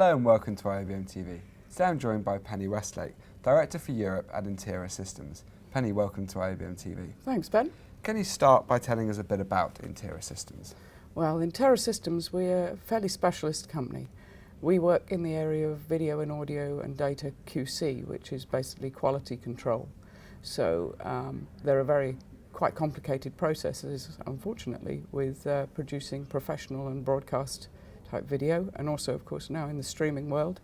Hello and welcome to IABM TV. Today I'm joined by Penny Westlake, Director for Europe at Interra Systems. Penny, welcome to IABM TV. Thanks, Ben. Can you start by telling us a bit about Interra Systems? Well, Interra Systems, we're a fairly specialist company. We work in the area of video and audio and data QC, which is basically quality control. So there are quite complicated processes, unfortunately, with producing professional and broadcast type video, and also, of course, now in the streaming world.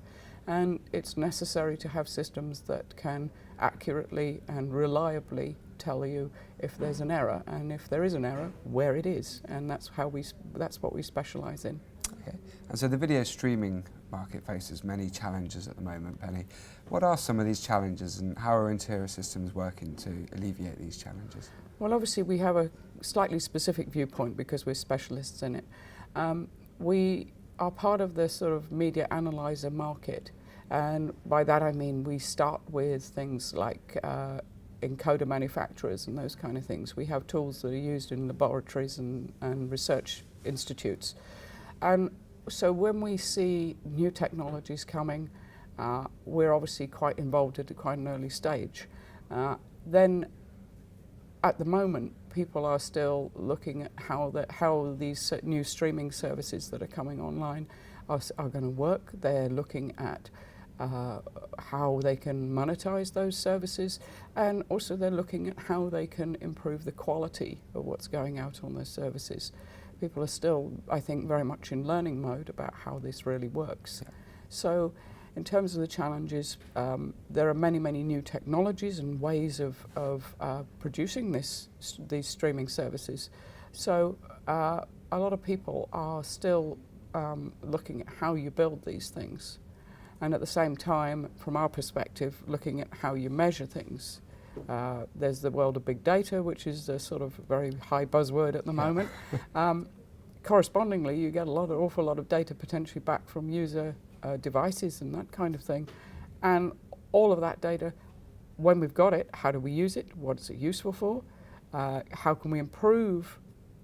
And it's necessary to have systems that can accurately and reliably tell you if there's an error, and if there is an error, where it is. And that's what we specialise in. Okay. And so the video streaming market faces many challenges at the moment, Penny. What are some of these challenges, and how are Interra Systems working to alleviate these challenges? Well, obviously we have a slightly specific viewpoint because we're specialists in it. We are part of the sort of media analyzer market, and by that I mean we start with things like encoder manufacturers and those kind of things. We have tools that are used in laboratories and research institutes. And so when we see new technologies coming, we're obviously quite involved at quite an early stage. Then at the moment, people are still looking at how these new streaming services that are coming online are going to work. They're looking at how they can monetize those services, and also they're looking at how they can improve the quality of what's going out on those services. People are still, I think, very much in learning mode about how this really works. Yeah. So in terms of the challenges, there are many new technologies and ways of producing these streaming services. So a lot of people are still looking at how you build these things, and at the same time, from our perspective, looking at how you measure things. There's the world of big data, which is a sort of very high buzzword at the moment. Correspondingly, you get an awful lot of data potentially back from user devices and that kind of thing. And all of that data, when we've got it, how do we use it? What is it useful for? How can we improve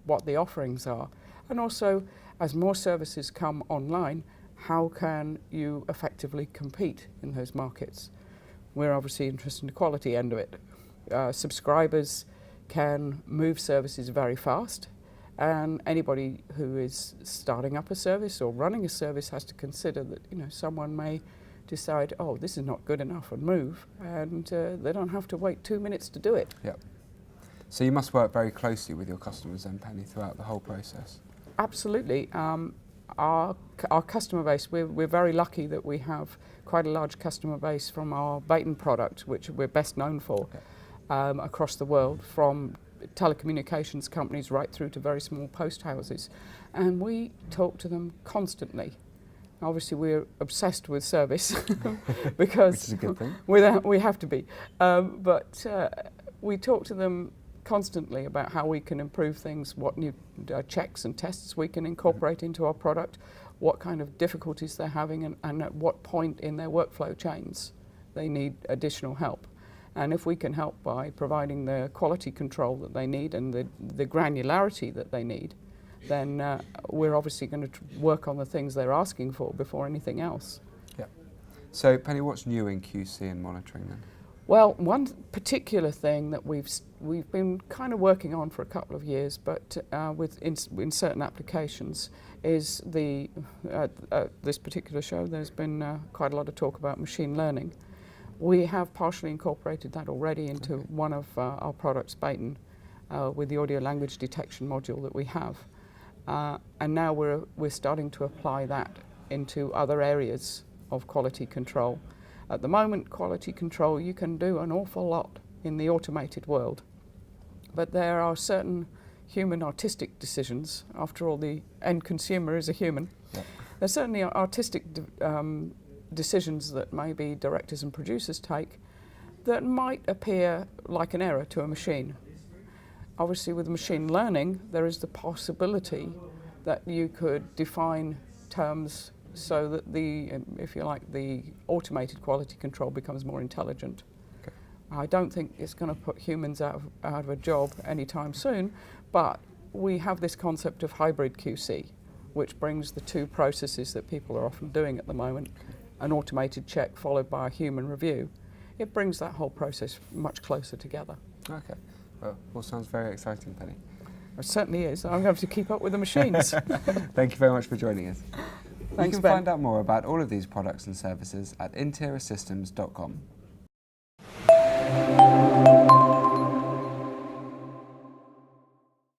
what the offerings are? And also, as more services come online, how can you effectively compete in those markets? We're obviously interested in the quality end of it. Subscribers can move services very fast, and anybody who is starting up a service or running a service has to consider that someone may decide, oh, this is not good enough, and move, and they don't have to wait 2 minutes to do it. Yep. So you must work very closely with your customers then, Penny, throughout the whole process. Absolutely. Our customer base, we're very lucky that we have quite a large customer base from our Baton product, which we're best known for, across the world, from telecommunications companies right through to very small post houses. And we talk to them constantly. Obviously we're obsessed with service because which is a good thing. We have to be. But we talk to them constantly about how we can improve things, what new checks and tests we can incorporate into our product, what kind of difficulties they're having, and at what point in their workflow chains they need additional help. And if we can help by providing the quality control that they need and the granularity that they need, then we're obviously going to work on the things they're asking for before anything else. Yeah. So Penny, what's new in QC and monitoring then? Well, one particular thing that we've been kind of working on for a couple of years, but in certain applications, is this particular show. There's been quite a lot of talk about machine learning. We have partially incorporated that already into one of our products, Baton, with the audio language detection module that we have, and now we're starting to apply that into other areas of quality control. At the moment, quality control, you can do an awful lot in the automated world, but there are certain human artistic decisions. After all, the end consumer is a human. Yep. There's certainly artistic decisions that maybe directors and producers take that might appear like an error to a machine. Obviously, with machine learning, there is the possibility that you could define terms so that if you like, the automated quality control becomes more intelligent. Okay. I don't think it's going to put humans out of a job anytime soon, but we have this concept of hybrid QC, which brings the two processes that people are often doing at the moment, an automated check followed by a human review. It brings that whole process much closer together. Okay, well, all sounds very exciting, Penny. It certainly is. I'm going to have to keep up with the machines. Thank you very much for joining us. Thanks, You can Ben. find out more about all of these products and services at interrasystems.com.